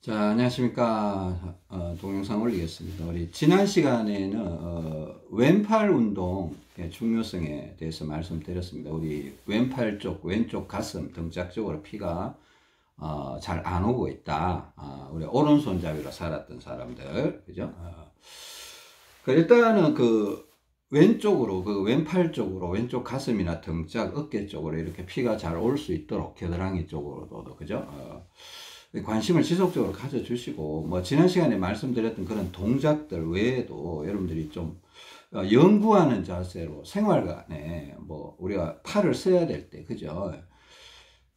자, 안녕하십니까. 동영상 올리겠습니다. 우리 지난 시간에는 왼팔 운동의 중요성에 대해서 말씀드렸습니다. 우리 왼팔 쪽, 왼쪽 가슴, 등짝 쪽으로 피가 잘 안 오고 있다. 우리 오른손잡이로 살았던 사람들, 그죠? 일단은 왼쪽으로, 왼팔 쪽으로, 왼쪽 가슴이나 등짝, 어깨 쪽으로 이렇게 피가 잘 올 수 있도록 겨드랑이 쪽으로도, 그죠? 관심을 지속적으로 가져주시고, 지난 시간에 말씀드렸던 그런 동작들 외에도 여러분들이 좀 연구하는 자세로 생활관에 우리가 팔을 써야 될 때, 그죠?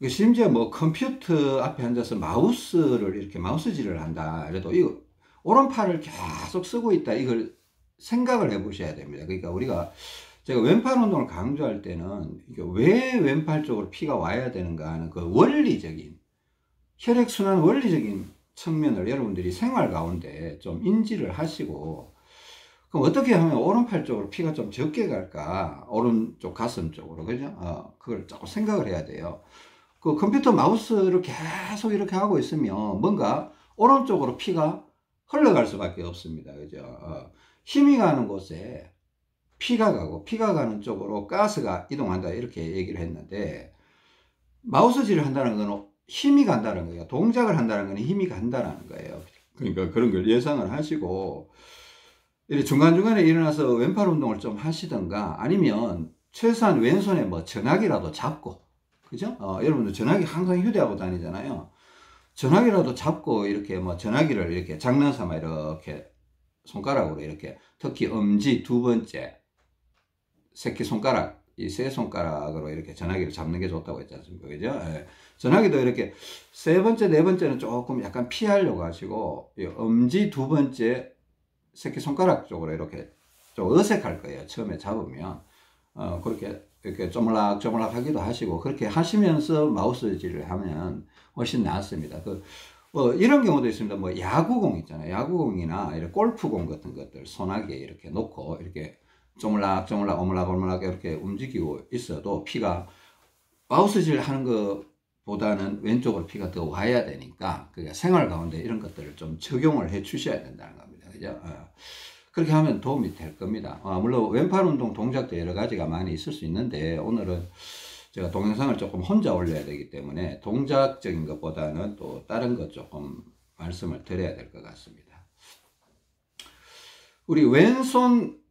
심지어 컴퓨터 앞에 앉아서 마우스를 이렇게 마우스질을 한다. 그래도 이거 오른팔을 계속 쓰고 있다. 이걸 생각을 해 보셔야 됩니다. 그러니까 제가 왼팔 운동을 강조할 때는 이게 왜 왼팔 쪽으로 피가 와야 되는가 하는 그 원리적인 혈액순환 원리적인 측면을 여러분들이 생활 가운데 좀 인지를 하시고, 그럼 어떻게 하면 오른팔 쪽으로 피가 좀 적게 갈까? 오른쪽 가슴 쪽으로, 그죠? 그걸 조금 생각을 해야 돼요. 그 컴퓨터 마우스를 계속 이렇게 하고 있으면 뭔가 오른쪽으로 피가 흘러갈 수밖에 없습니다. 그죠? 힘이 가는 곳에 피가 가고, 피가 가는 쪽으로 가스가 이동한다. 이렇게 얘기를 했는데, 마우스질을 한다는 건 힘이 간다는 거예요. 동작을 한다는 건 힘이 간다는 거예요. 그러니까 그런 걸 예상을 하시고, 중간중간에 일어나서 왼팔 운동을 좀 하시던가, 아니면 최소한 왼손에 전화기라도 잡고, 그죠? 여러분들 전화기 항상 휴대하고 다니잖아요. 전화기라도 잡고 이렇게 전화기를 이렇게 장난삼아 이렇게 손가락으로 이렇게, 특히 엄지 두 번째, 새끼손가락, 이 세 손가락으로 이렇게 전화기를 잡는 게 좋다고 했지 않습니까? 그죠? 예. 전화기도 이렇게 세 번째, 네 번째는 조금 약간 피하려고 하시고, 엄지 두 번째 새끼손가락 쪽으로 이렇게 좀 어색할 거예요. 처음에 잡으면. 그렇게 이렇게 쪼물락쪼물락 하기도 하시고, 그렇게 하시면서 마우스질을 하면 훨씬 낫습니다. 이런 경우도 있습니다. 야구공 있잖아요. 야구공이나 이런 골프공 같은 것들 손아귀에 이렇게 놓고 이렇게 쪼물락쪼물락 오물락오물락 이렇게 움직이고 있어도 피가 마우스질 하는 것보다는 왼쪽으로 피가 더 와야 되니까, 그러니까 생활 가운데 이런 것들을 좀 적용을 해 주셔야 된다는 겁니다. 그죠? 그렇게 하면 도움이 될 겁니다. 물론 왼팔 운동 동작도 여러 가지가 많이 있을 수 있는데, 오늘은 제가 동영상을 조금 혼자 올려야 되기 때문에 동작적인 것보다는 또 다른 것 조금 말씀을 드려야 될 것 같습니다. 우리 왼손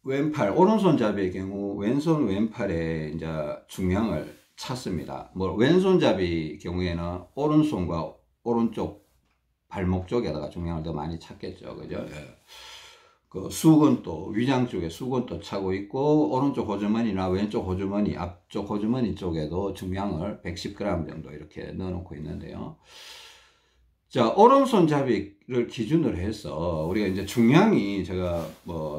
왼팔, 오른손잡이의 경우 왼손 왼팔에 이제 중량을 찾습니다. 왼손잡이 경우에는 오른손과 오른쪽 발목 쪽에다가 중량을 더 많이 찾겠죠. 그죠? 예. 수건도, 위장 쪽에 수건도 차고 있고, 오른쪽 호주머니나 왼쪽 호주머니, 앞쪽 호주머니 쪽에도 중량을 110g 정도 이렇게 넣어 놓고 있는데요. 자, 오른손잡이를 기준으로 해서 우리가 이제 중량이, 제가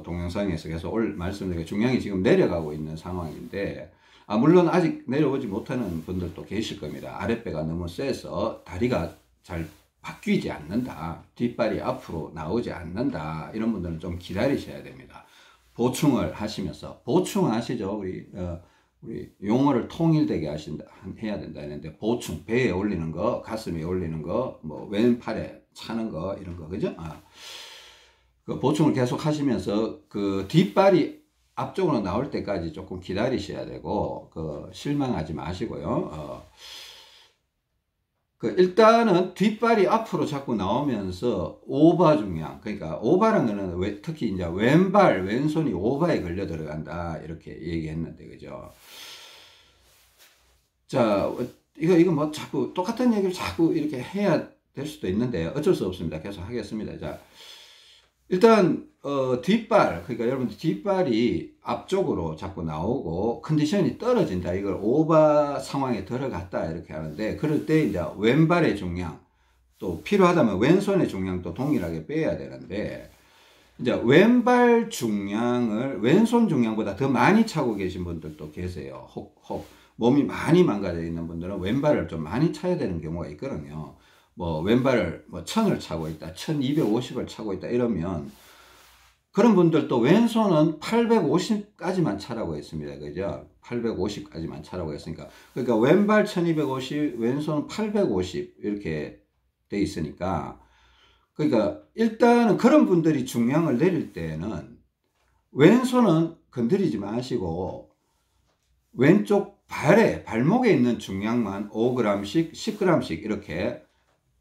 동영상에서 계속 말씀드린 중량이 지금 내려가고 있는 상황인데, 물론 아직 내려오지 못하는 분들도 계실 겁니다. 아랫배가 너무 세서 다리가 잘 바뀌지 않는다, 뒷발이 앞으로 나오지 않는다, 이런 분들은 좀 기다리셔야 됩니다. 보충을 하시면서, 보충하시죠. 우리 용어를 통일되게 해야 된다 했는데, 보충, 배에 올리는 거, 가슴에 올리는 거, 왼팔에 차는 거, 이런 거, 그죠? 그 보충을 계속 하시면서, 뒷발이 앞쪽으로 나올 때까지 조금 기다리셔야 되고, 실망하지 마시고요. 일단은 뒷발이 앞으로 자꾸 나오면서 오바 중량, 그러니까 오바라는 거는 특히 이제 왼손이 오바에 걸려 들어간다, 이렇게 얘기했는데, 그죠? 자, 이거 자꾸 똑같은 얘기를 자꾸 이렇게 해야 될 수도 있는데 어쩔 수 없습니다. 계속 하겠습니다. 자, 일단 뒷발, 그러니까 여러분들 뒷발이 앞쪽으로 자꾸 나오고 컨디션이 떨어진다, 이걸 오바 상황에 들어갔다, 이렇게 하는데, 그럴 때 이제 왼발의 중량, 또 필요하다면 왼손의 중량도 동일하게 빼야 되는데, 이제 왼발 중량을 왼손 중량보다 더 많이 차고 계신 분들도 계세요. 혹 몸이 많이 망가져 있는 분들은 왼발을 좀 많이 차야 되는 경우가 있거든요. 왼발을 1000을 차고 있다, 1250을 차고 있다, 이러면 그런 분들도 왼손은 850까지만 차라고 했습니다. 그죠? 850까지만 차라고 했으니까, 그러니까 왼발 1250, 왼손 850 이렇게 돼 있으니까, 그러니까 일단은 그런 분들이 중량을 내릴 때는 왼손은 건드리지 마시고 왼쪽 발목에 있는 중량만 5g씩 10g씩 이렇게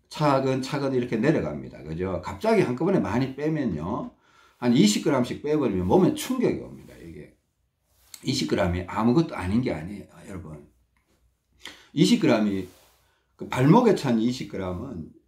차근차근 이렇게 내려갑니다. 그죠? 갑자기 한꺼번에 많이 빼면요, 한 20g씩 빼버리면 몸에 충격이 옵니다. 이게 20g이 아무것도 아닌 게 아니에요, 여러분. 20g이 그 발목에 찬 20g은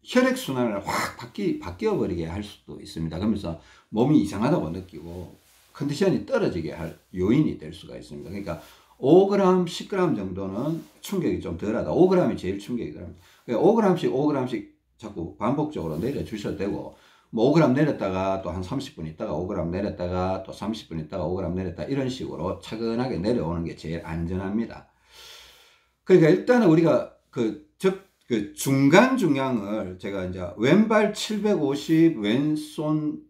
혈액순환을 확 바뀌어버리게 할 수도 있습니다. 그러면서 몸이 이상하다고 느끼고 컨디션이 떨어지게 할 요인이 될 수가 있습니다. 그러니까 5g, 10g 정도는 충격이 좀 덜하다. 5g이 제일 충격이 덜합니다. 5g씩 5g씩 자꾸 반복적으로 내려주셔도 되고, 뭐 5g 내렸다가 또 한 30분 있다가 5g 내렸다가 또 30분 있다가 5g 내렸다, 이런 식으로 차근하게 내려오는 게 제일 안전합니다. 그러니까 일단은 우리가 그 중간 중량을 제가 이제 왼발 750, 왼손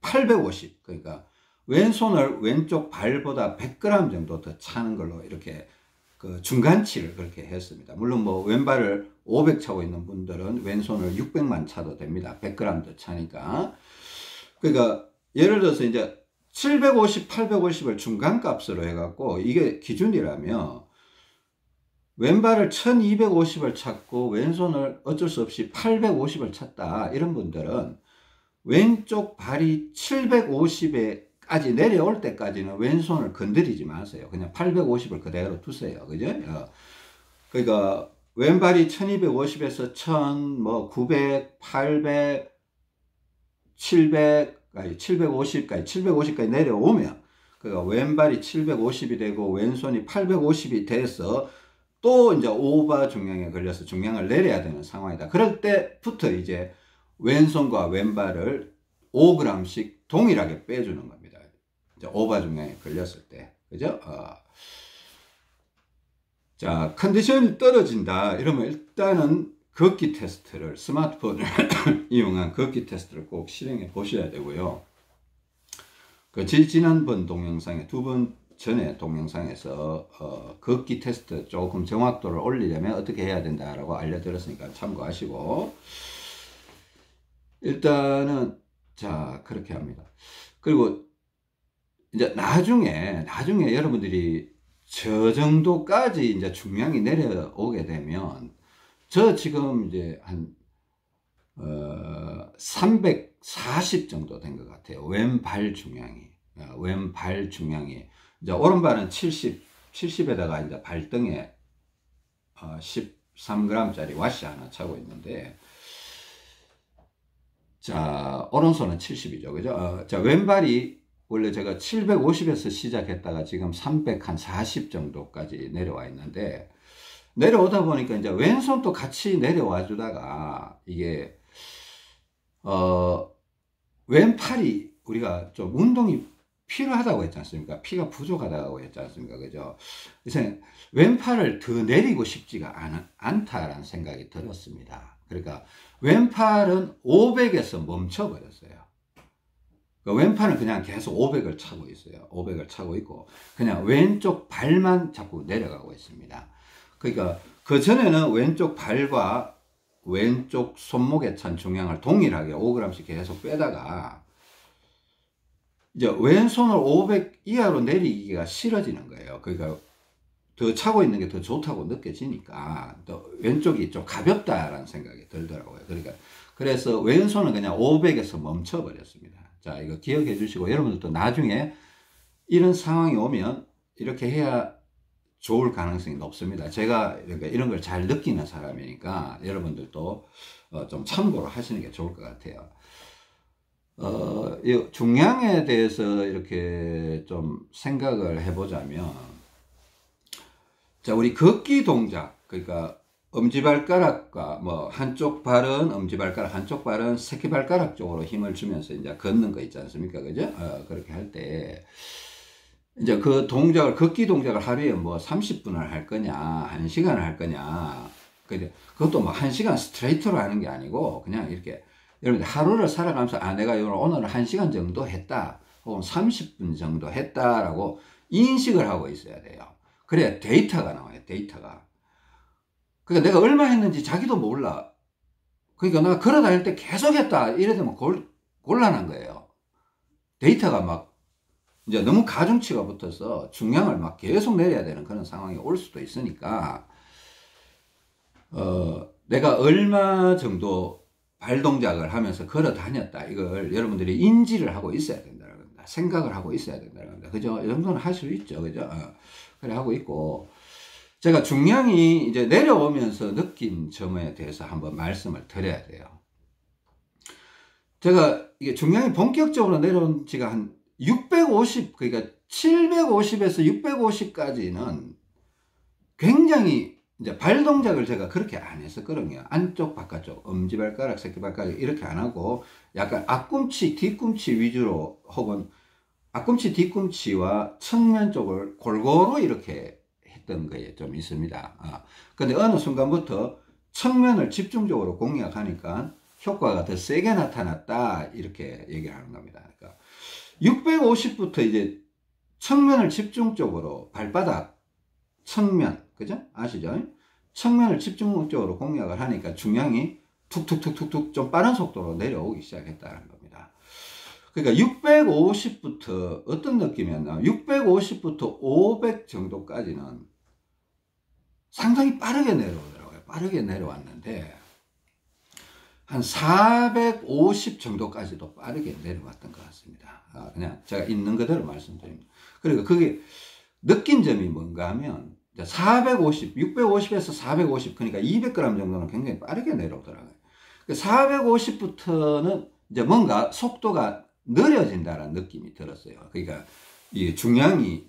850, 그러니까 왼손을 왼쪽 발보다 100g 정도 더 차는 걸로 이렇게 그 중간치를 그렇게 했습니다. 물론 뭐 왼발을 500 차고 있는 분들은 왼손을 600만 차도 됩니다. 100g 더 차니까. 그러니까 예를 들어서 이제 750, 850을 중간값으로 해갖고 이게 기준이라면 왼발을 1250을 찼고 왼손을 어쩔 수 없이 850을 찼다, 이런 분들은 왼쪽 발이 750에까지 내려올 때까지는 왼손을 건드리지 마세요. 그냥 850을 그대로 두세요. 그죠? 그러니까 왼발이 1250에서 1000, 뭐 900, 800, 700까지, 750까지, 750까지 내려오면, 그러니까 왼발이 750이 되고 왼손이 850이 돼서 또 이제 오버 중량에 걸려서 중량을 내려야 되는 상황이다. 그럴 때부터 이제 왼손과 왼발을 5g씩 동일하게 빼주는 겁니다. 이제 오버 중량에 걸렸을 때. 그죠? 자, 컨디션이 떨어진다 이러면 일단은 걷기 테스트를, 스마트폰을 이용한 걷기 테스트를 꼭 실행해 보셔야 되고요. 그 지난번 동영상에, 2번 전에 동영상에서 걷기 테스트 조금 정확도를 올리려면 어떻게 해야 된다라고 알려드렸으니까 참고하시고, 일단은 자 그렇게 합니다. 그리고 이제 나중에 여러분들이 저 정도까지 이제 중량이 내려오게 되면, 저 지금 이제 한 340 정도 된 것 같아요. 왼발 중량이 이제 오른발은 70에다가 이제 발등에 13g짜리 와시 하나 차고 있는데, 자 오른손은 70이죠, 그죠? 자 왼발이 원래 제가 750에서 시작했다가 지금 340 정도까지 내려와 있는데, 내려오다 보니까 이제 왼손도 같이 내려와 주다가 이게 왼팔이 우리가 좀 운동이 필요하다고 했지 않습니까? 피가 부족하다고 했지 않습니까? 그죠? 그래서 왼팔을 더 내리고 싶지가 않다라는 생각이 들었습니다. 그러니까 왼팔은 500에서 멈춰버렸어요. 그러니까 왼팔은 그냥 계속 500을 차고 있어요. 500을 차고 있고 그냥 왼쪽 발만 자꾸 내려가고 있습니다. 그러니까 그 전에는 왼쪽 발과 왼쪽 손목에 찬 중량을 동일하게 5g씩 계속 빼다가 이제 왼손을 500 이하로 내리기가 싫어지는 거예요. 그러니까 더 차고 있는 게 더 좋다고 느껴지니까 또 왼쪽이 좀 가볍다라는 생각이 들더라고요. 그러니까 그래서 왼손은 그냥 500에서 멈춰 버렸습니다. 자, 이거 기억해 주시고, 여러분들도 나중에 이런 상황이 오면 이렇게 해야 좋을 가능성이 높습니다. 제가 이런 걸 잘 느끼는 사람이니까 여러분들도 좀 참고를 하시는 게 좋을 것 같아요. 이 중량에 대해서 이렇게 좀 생각을 해보자면, 자, 우리 걷기 동작, 그러니까 엄지발가락과 뭐 한쪽 발은 엄지발가락, 한쪽 발은 새끼발가락 쪽으로 힘을 주면서 이제 걷는 거 있지 않습니까? 그죠? 그렇게 할 때, 이제 그 동작을, 걷기 동작을 하루에 뭐 30분을 할 거냐, 1시간을 할 거냐, 그것도 뭐 1시간 스트레이트로 하는 게 아니고, 그냥 이렇게, 여러분들 하루를 살아가면서, 내가 오늘 1시간 정도 했다, 혹은 30분 정도 했다라고 인식을 하고 있어야 돼요. 그래야 데이터가 나와요, 데이터가. 그러니까 내가 얼마 했는지 자기도 몰라. 그러니까 내가 걸어 다닐 때 계속 했다. 이래 되면 곤란한 거예요. 데이터가 막 이제 너무 가중치가 붙어서 중량을 막 계속 내려야 되는 그런 상황이 올 수도 있으니까, 내가 얼마 정도 발 동작을 하면서 걸어 다녔다. 이걸 여러분들이 인지를 하고 있어야 된다는 겁니다. 생각을 하고 있어야 된다는 겁니다. 그죠? 이 정도는 할 수 있죠. 그죠? 그래 하고 있고, 제가 중량이 이제 내려오면서 느낀 점에 대해서 한번 말씀을 드려야 돼요. 제가 이게 중량이 본격적으로 내려온 지가 한 650, 그러니까 750에서 650까지는 굉장히 이제 발 동작을 제가 그렇게 안 했었거든요. 안쪽, 바깥쪽, 엄지발가락, 새끼발가락 이렇게 안 하고 약간 앞꿈치, 뒤꿈치 위주로, 혹은 앞꿈치, 뒤꿈치와 측면 쪽을 골고루 이렇게 했던 거에 좀 있습니다. 근데 어느 순간부터 측면을 집중적으로 공략하니까 효과가 더 세게 나타났다, 이렇게 얘기를 하는 겁니다. 그러니까 650부터 이제 측면을 집중적으로, 발바닥 측면, 그죠? 아시죠? 측면을 집중적으로 공략을 하니까 중량이 툭툭툭툭툭 좀 빠른 속도로 내려오기 시작했다는 겁니다. 그러니까 650부터 어떤 느낌이었나? 650부터 500 정도까지는 상당히 빠르게 내려오더라고요. 빠르게 내려왔는데 한 450 정도까지도 빠르게 내려왔던 것 같습니다. 그냥 제가 있는 그대로 말씀드립니다. 그리고 그게 느낀 점이 뭔가 하면 450, 650에서 450, 그러니까 200g 정도는 굉장히 빠르게 내려오더라고요. 450부터는 이제 뭔가 속도가 느려진다는 느낌이 들었어요. 그러니까 이 중량이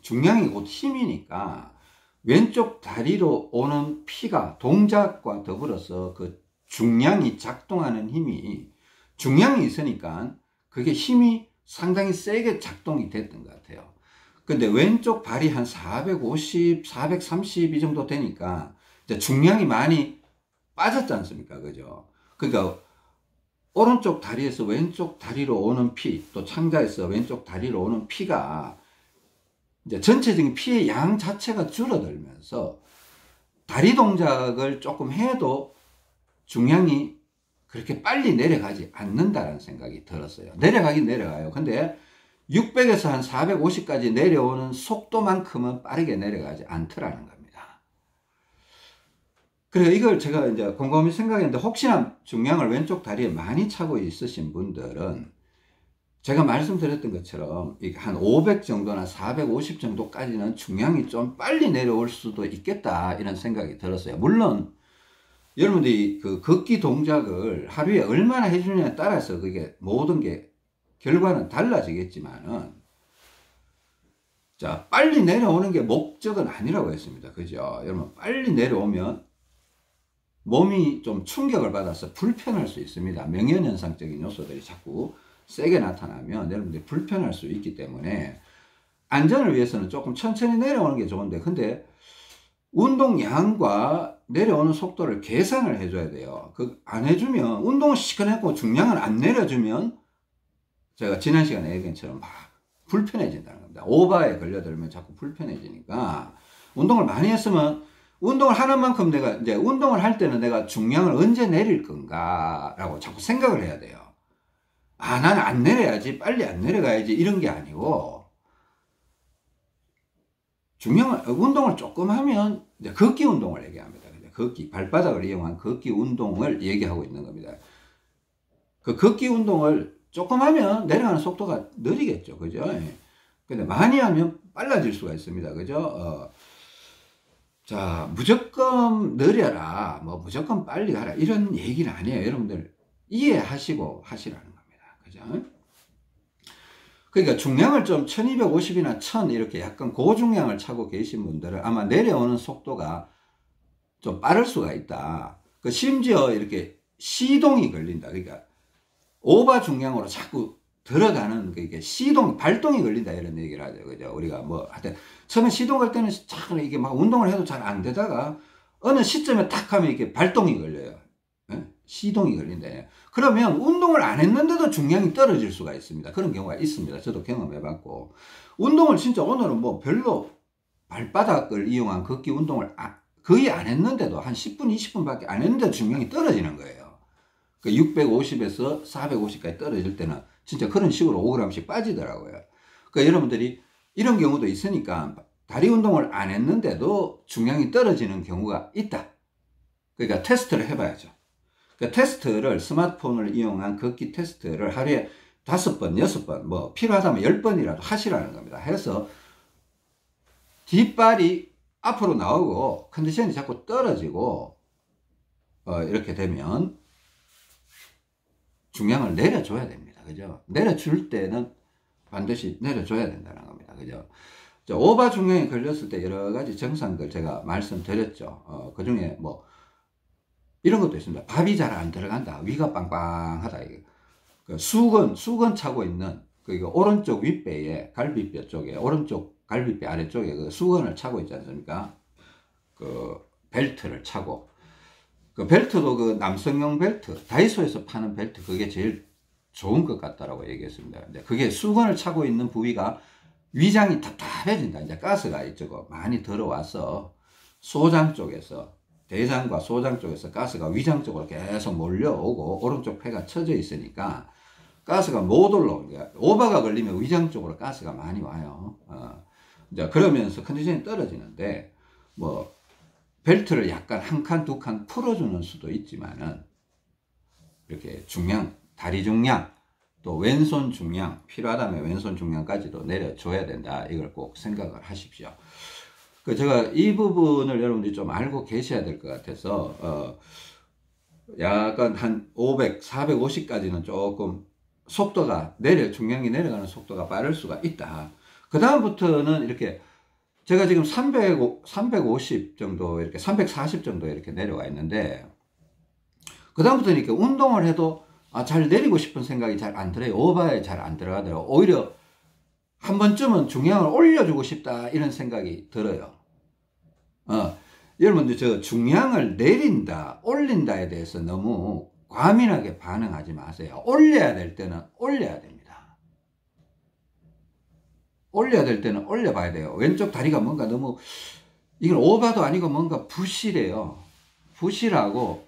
곧 힘이니까 왼쪽 다리로 오는 피가 동작과 더불어서 그 중량이 작동하는 힘이, 중량이 있으니까 그게 힘이 상당히 세게 작동이 됐던 것 같아요. 근데 왼쪽 발이 한 450, 430 이 정도 되니까 이제 중량이 많이 빠졌지 않습니까? 그죠? 그러니까 오른쪽 다리에서 왼쪽 다리로 오는 피, 또 창자에서 왼쪽 다리로 오는 피가 이제 전체적인 피의 양 자체가 줄어들면서 다리 동작을 조금 해도 중량이 그렇게 빨리 내려가지 않는다는 생각이 들었어요. 내려가긴 내려가요. 근데 600에서 한 450까지 내려오는 속도만큼은 빠르게 내려가지 않더라는 겁니다. 그래서 이걸 제가 이제 곰곰이 생각했는데, 혹시나 중량을 왼쪽 다리에 많이 차고 있으신 분들은 제가 말씀드렸던 것처럼 한 500 정도나 450 정도까지는 중량이 좀 빨리 내려올 수도 있겠다, 이런 생각이 들었어요. 물론 여러분들이 그 걷기 동작을 하루에 얼마나 해주느냐에 따라서 그게 모든 게 결과는 달라지겠지만은, 자, 빨리 내려오는 게 목적은 아니라고 했습니다. 그죠? 여러분, 빨리 내려오면 몸이 좀 충격을 받아서 불편할 수 있습니다. 명현현상적인 요소들이 자꾸 세게 나타나면 여러분들이 불편할 수 있기 때문에 안전을 위해서는 조금 천천히 내려오는 게 좋은데, 근데 운동량과 내려오는 속도를 계산을 해줘야 돼요. 안 해주면, 운동을 시커멓고 중량을 안 내려주면 제가 지난 시간에 얘기한 것처럼 막 불편해진다는 겁니다. 오바에 걸려들면 자꾸 불편해지니까, 운동을 많이 했으면 운동을 하는 만큼 내가 이제 운동을 할 때는 내가 중량을 언제 내릴 건가 라고 자꾸 생각을 해야 돼요. 나는 안 내려야지, 빨리 안 내려가야지, 이런 게 아니고, 운동을 조금 하면 이제 걷기 운동을 얘기합니다. 걷기, 발바닥을 이용한 걷기 운동을 얘기하고 있는 겁니다. 그 걷기 운동을 조금 하면 내려가는 속도가 느리겠죠. 그죠? 근데 많이 하면 빨라질 수가 있습니다. 그죠? 자, 무조건 느려라, 뭐 무조건 빨리 가라, 이런 얘기는 아니에요. 여러분들 이해하시고 하시라는 겁니다. 그죠? 그러니까 중량을 좀 1250이나 1000 이렇게 약간 고중량을 차고 계신 분들은 아마 내려오는 속도가 좀 빠를 수가 있다. 심지어 이렇게 시동이 걸린다. 그러니까 오버 중량으로 자꾸 들어가는, 그게 발동이 걸린다, 이런 얘기를 하죠. 그죠? 우리가 뭐, 하여튼, 처음에 시동 걸 때는 참 이게 막 운동을 해도 잘 안 되다가, 어느 시점에 탁 하면 이렇게 발동이 걸려요. 시동이 걸린다. 그러면 운동을 안 했는데도 중량이 떨어질 수가 있습니다. 그런 경우가 있습니다. 저도 경험해봤고. 운동을 진짜 오늘은 뭐 별로 발바닥을 이용한 걷기 운동을 거의 안 했는데도, 한 10분, 20분 밖에 안 했는데도 중량이 떨어지는 거예요. 그 650에서 450까지 떨어질 때는 진짜 그런 식으로 5g씩 빠지더라고요. 그러니까 여러분들이 이런 경우도 있으니까 다리 운동을 안 했는데도 중량이 떨어지는 경우가 있다. 그러니까 테스트를 해봐야죠. 그러니까 테스트를 스마트폰을 이용한 걷기 테스트를 하루에 5번, 6번, 뭐 필요하다면 10번이라도 하시라는 겁니다. 해서 뒷발이 앞으로 나오고 컨디션이 자꾸 떨어지고 이렇게 되면 중량을 내려줘야 됩니다. 그죠? 내려줄 때는 반드시 내려줘야 된다는 겁니다. 그죠? 오바 중량이 걸렸을 때 여러 가지 증상들 제가 말씀드렸죠. 그 중에 뭐 이런 것도 있습니다. 밥이 잘 안 들어간다. 위가 빵빵하다. 그 수건 차고 있는 그 오른쪽 윗배에 갈비뼈 쪽에 오른쪽 갈비뼈 아래쪽에 그 수건을 차고 있지 않습니까? 그 벨트를 차고 그 벨트도 그 남성용 벨트 다이소에서 파는 벨트 그게 제일 좋은 것 같다라고 얘기했습니다. 근데 그게 수건을 차고 있는 부위가 위장이 답답해진다. 이제 가스가 이쪽으로 많이 들어와서 소장 쪽에서 대장과 소장 쪽에서 가스가 위장 쪽으로 계속 몰려오고 오른쪽 폐가 처져 있으니까 가스가 못 올라옵니다. 오바가 걸리면 위장 쪽으로 가스가 많이 와요. 이제 그러면서 컨디션이 떨어지는데 뭐 벨트를 약간 한 칸, 두 칸 풀어주는 수도 있지만은 이렇게 중량, 다리 중량, 또 왼손 중량, 필요하다면 왼손 중량까지도 내려줘야 된다. 이걸 꼭 생각을 하십시오. 그 제가 이 부분을 여러분들이 좀 알고 계셔야 될 것 같아서 약간 한 500, 450까지는 조금 속도가 중량이 내려가는 속도가 빠를 수가 있다. 그 다음부터는 이렇게 제가 지금 350 정도 이렇게 340 정도 이렇게 내려가 있는데 그 다음부터는 이렇게 운동을 해도 잘 내리고 싶은 생각이 잘 안 들어요. 오버에 잘 안 들어가더라고요. 오히려 한 번쯤은 중량을 올려주고 싶다 이런 생각이 들어요. 여러분들 저 중량을 내린다 올린다에 대해서 너무 과민하게 반응하지 마세요. 올려야 될 때는 올려야 됩니다. 올려야 될 때는 올려봐야 돼요. 왼쪽 다리가 뭔가 너무 이건 오바도 아니고 뭔가 부실해요. 부실하고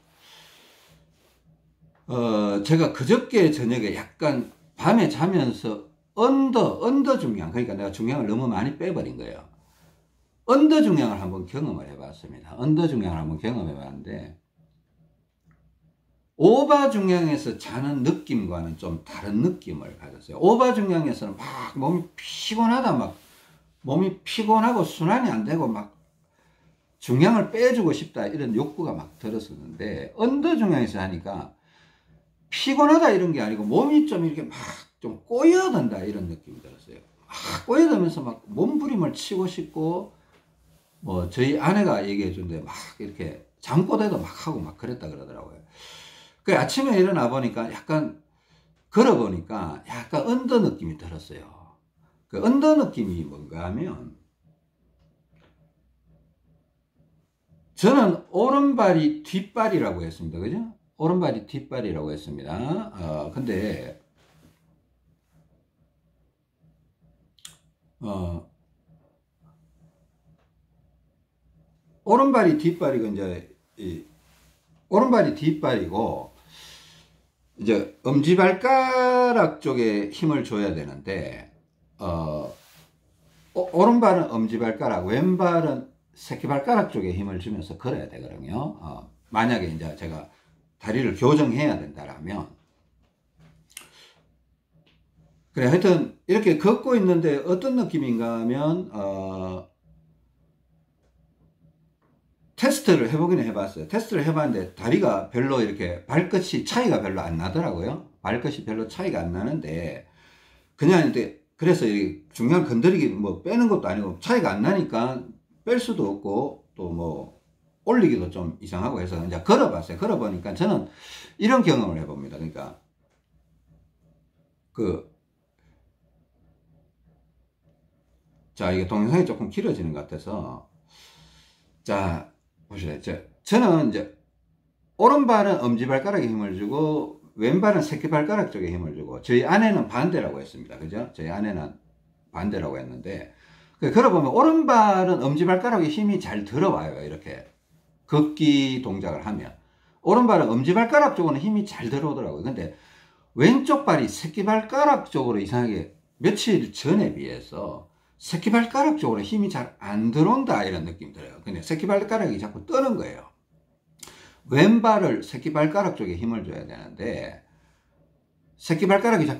제가 그저께 저녁에 약간 밤에 자면서 언더 중량, 그러니까 내가 중량을 너무 많이 빼버린 거예요. 언더 중량을 한번 경험을 해봤습니다. 언더 중량을 한번 경험해봤는데 오바 중량에서 자는 느낌과는 좀 다른 느낌을 가졌어요. 오바 중량에서는 막 몸이 피곤하다, 막 몸이 피곤하고 순환이 안 되고 막 중량을 빼주고 싶다 이런 욕구가 막 들었었는데 언더 중량에서 하니까 피곤하다 이런 게 아니고 몸이 좀 이렇게 막 좀 꼬여든다 이런 느낌이 들었어요. 막 꼬여들면서 막 몸부림을 치고 싶고 뭐 저희 아내가 얘기해 준데 막 이렇게 잠꼬대도 막 하고 막 그랬다 그러더라고요. 그 아침에 일어나 보니까 약간 걸어보니까 약간 언더 느낌이 들었어요. 그 언더 느낌이 뭔가 하면 저는 오른발이 뒷발이라고 했습니다. 그죠? 오른발이 뒷발이라고 했습니다. 근데 오른발이 뒷발이고 이제 오른발이 뒷발이고 이제 엄지발가락 쪽에 힘을 줘야 되는데 오른발은 엄지발가락, 왼발은 새끼발가락 쪽에 힘을 주면서 걸어야 되거든요. 만약에 이제 제가 다리를 교정해야 된다라면 그래 하여튼 이렇게 걷고 있는데 어떤 느낌인가 하면 테스트를 해보기는 해봤어요. 테스트를 해봤는데 다리가 별로 이렇게 발끝이 차이가 별로 안 나더라고요. 발끝이 별로 차이가 안 나는데 그냥 이제 그래서 중량을 건드리기 뭐 빼는 것도 아니고 차이가 안 나니까 뺄 수도 없고 또 뭐 올리기도 좀 이상하고 해서 이제 걸어봤어요. 걸어보니까 저는 이런 경험을 해봅니다. 그러니까 자 이게 동영상이 조금 길어지는 것 같아서 자 보시죠. 저는 이제 오른발은 엄지발가락에 힘을 주고 왼발은 새끼발가락 쪽에 힘을 주고 저희 아내는 반대라고 했습니다. 그죠? 저희 아내는 반대라고 했는데 걸어보면 오른발은 엄지발가락에 힘이 잘 들어와요. 이렇게 걷기 동작을 하면 오른발은 엄지발가락 쪽으로는 힘이 잘 들어오더라고요. 근데 왼쪽 발이 새끼발가락 쪽으로 이상하게 며칠 전에 비해서 새끼발가락 쪽으로 힘이 잘 안 들어온다 이런 느낌이 들어요. 근데 새끼발가락이 자꾸 뜨는 거예요. 왼발을 새끼발가락 쪽에 힘을 줘야 되는데 새끼발가락이 자꾸